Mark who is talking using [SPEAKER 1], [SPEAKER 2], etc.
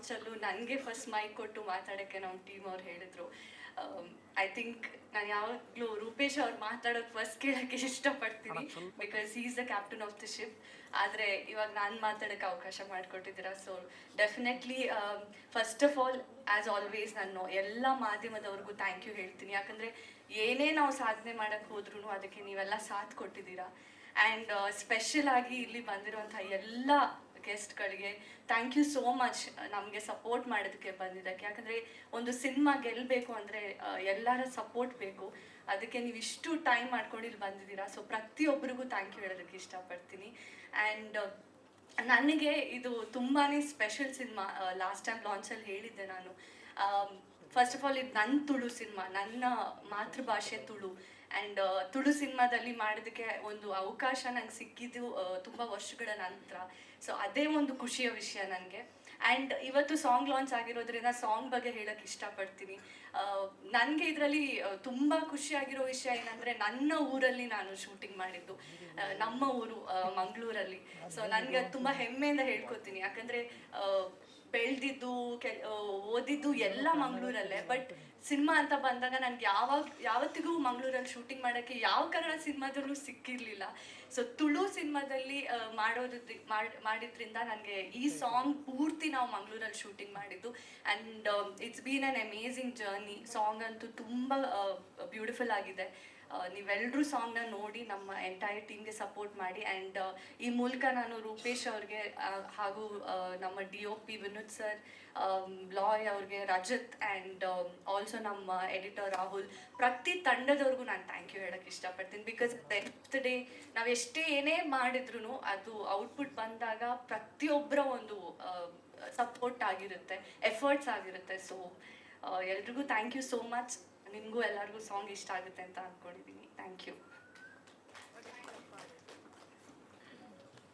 [SPEAKER 1] ಲಾಂಚಲ್ಲೂ ನನಗೆ first mic ಕೊಟ್ಟು ಮಾತಾಡೋಕ್ಕೆ ನಮ್ಮ ಟೀಮ್ ಅವ್ರು ಹೇಳಿದರು. ಐ ಥಿಂಕ್ ನಾನು ಯಾವಾಗಲೂ ರೂಪೇಶ್ ಅವ್ರು ಮಾತಾಡೋದು ಫಸ್ಟ್ ಕೇಳೋಕ್ಕೆ ಇಷ್ಟಪಡ್ತೀನಿ, because he is the captain of the ship. ಆದರೆ ಇವಾಗ ನಾನು ಮಾತಾಡೋಕ್ಕೆ ಅವಕಾಶ ಮಾಡಿಕೊಟ್ಟಿದ್ದೀರಾ. So definitely first of all as always ನಾನು ಎಲ್ಲ ಮಾಧ್ಯಮದವ್ರಿಗೂ ಥ್ಯಾಂಕ್ ಯು ಹೇಳ್ತೀನಿ. ಯಾಕಂದರೆ ಏನೇ ನಾವು ಸಾಧನೆ ಮಾಡೋಕ್ಕೆ ಹೋದ್ರೂ ಅದಕ್ಕೆ ನೀವೆಲ್ಲ ಸಾಥ್ ಕೊಟ್ಟಿದ್ದೀರಾ. ಆ್ಯಂಡ್ ಸ್ಪೆಷಲ್ ಆಗಿ ಇಲ್ಲಿ ಬಂದಿರುವಂಥ ಎಲ್ಲ ಗೆಸ್ಟ್ಗಳಿಗೆ ಥ್ಯಾಂಕ್ ಯು ಸೋ ಮಚ್, ನಮಗೆ ಸಪೋರ್ಟ್ ಮಾಡೋದಕ್ಕೆ ಬಂದಿದ್ದಕ್ಕೆ. ಯಾಕಂದರೆ ಒಂದು ಸಿನಿಮಾ ಗೆಲ್ಲಬೇಕು ಅಂದರೆ ಎಲ್ಲರ ಸಪೋರ್ಟ್ ಬೇಕು. ಅದಕ್ಕೆ ನೀವು ಇಷ್ಟು ಟೈಮ್ ಮಾಡ್ಕೊಂಡು ಇಲ್ಲಿ ಬಂದಿದ್ದೀರಾ. ಸೊ ಪ್ರತಿಯೊಬ್ಬರಿಗೂ ಥ್ಯಾಂಕ್ ಯು ಹೇಳೋದಕ್ಕೆ ಇಷ್ಟಪಡ್ತೀನಿ. ಆ್ಯಂಡ್ ನನಗೆ ಇದು ತುಂಬಾ ಸ್ಪೆಷಲ್ ಸಿನಿಮಾ. ಲಾಸ್ಟ್ ಟೈಮ್ ಲಾಂಚಲ್ಲಿ ಹೇಳಿದ್ದೆ ನಾನು. ಫಸ್ಟ್ ಆಫ್ ಆಲ್ ಇದು ನನ್ನ ತುಳು ಸಿನಿಮಾ, ನನ್ನ ಮಾತೃಭಾಷೆ ತುಳು. ಆ್ಯಂಡ್ ತುಳು ಸಿನಿಮಾದಲ್ಲಿ ಮಾಡೋದಕ್ಕೆ ಒಂದು ಅವಕಾಶ ನಂಗೆ ಸಿಕ್ಕಿದ್ದು ತುಂಬ ವರ್ಷಗಳ ನಂತರ. ಸೊ ಅದೇ ಒಂದು ಖುಷಿಯ ವಿಷಯ ನನಗೆ. ಆ್ಯಂಡ್ ಇವತ್ತು ಸಾಂಗ್ ಲಾಂಚ್ ಆಗಿರೋದ್ರಿಂದ ಸಾಂಗ್ ಬಗ್ಗೆ ಹೇಳೋಕ್ಕೆ ಇಷ್ಟಪಡ್ತೀನಿ. ನನಗೆ ಇದರಲ್ಲಿ ತುಂಬ ಖುಷಿಯಾಗಿರೋ ವಿಷಯ ಏನಂದರೆ, ನನ್ನ ಊರಲ್ಲಿ ನಾನು ಶೂಟಿಂಗ್ ಮಾಡಿದ್ದು, ನಮ್ಮ ಊರು ಮಂಗಳೂರಲ್ಲಿ. ಸೊ ನನಗೆ ಅದು ತುಂಬ ಹೆಮ್ಮೆಯಿಂದ ಹೇಳ್ಕೊತೀನಿ. ಯಾಕಂದರೆ ಬೆಳೆದಿದ್ದು ಓದಿದ್ದು ಎಲ್ಲ ಮಂಗಳೂರಲ್ಲೇ. ಬಟ್ ಸಿನಿಮಾ ಅಂತ ಬಂದಾಗ ನನಗೆ ಯಾವತ್ತಿಗೂ ಮಂಗಳೂರಲ್ಲಿ ಶೂಟಿಂಗ್ ಮಾಡೋಕ್ಕೆ ಯಾವ ಕನ್ನಡ ಸಿನಿಮಾದಲ್ಲೂ ಸಿಕ್ಕಿರಲಿಲ್ಲ. ಸೊ ತುಳು ಸಿನಿಮಾದಲ್ಲಿ ಮಾಡಿದ್ರಿಂದ ನನಗೆ ಈ ಸಾಂಗ್ ಪೂರ್ತಿ ನಾವು ಮಂಗಳೂರಲ್ಲಿ ಶೂಟಿಂಗ್ ಮಾಡಿದ್ದು. And it's been an amazing journey. Song ಅಂತೂ ತುಂಬ ಬ್ಯೂಟಿಫುಲ್ ಆಗಿದೆ. ನೀವೆಲ್ಲರೂ ಸಾಂಗ್ನ ನೋಡಿ ನಮ್ಮ ಎಂಟೈರ್ ಟೀಮ್ಗೆ ಸಪೋರ್ಟ್ ಮಾಡಿ. ಆ್ಯಂಡ್ ಈ ಮೂಲಕ ನಾನು ರೂಪೇಶ್ ಅವ್ರಿಗೆ ಹಾಗೂ ನಮ್ಮ DOP ವಿನೋದ್ ಸರ್, ಲಾಯ್ ಅವ್ರಿಗೆ, ರಜತ್, ಆ್ಯಂಡ್ ಆಲ್ಸೋ ನಮ್ಮ ಎಡಿಟರ್ ರಾಹುಲ್, ಪ್ರತಿ ತಂಡದವ್ರಿಗೂ ನಾನು ಥ್ಯಾಂಕ್ ಯು ಹೇಳೋಕ್ಕೆ ಇಷ್ಟಪಡ್ತೀನಿ. ಬಿಕಾಸ್ ನೆಕ್ಸ್ಟ್ ಡೇ ನಾವು ಎಷ್ಟೇ ಏನೇ ಮಾಡಿದ್ರು ಅದು ಔಟ್ಪುಟ್ ಬಂದಾಗ ಪ್ರತಿಯೊಬ್ಬರ ಒಂದು ಸಪೋರ್ಟ್ ಆಗಿರುತ್ತೆ, ಎಫರ್ಟ್ಸ್ ಆಗಿರುತ್ತೆ. ಸೊ ಎಲ್ರಿಗೂ ಥ್ಯಾಂಕ್ ಯು ಸೋ ಮಚ್. ನಿಮಗೂ ಎಲ್ಲರಿಗೂ ಸಾಂಗ್ ಇಷ್ಟ ಆಗುತ್ತೆ ಅಂತ ಅಂದ್ಕೊಂಡಿದ್ದೀನಿ. Thank you.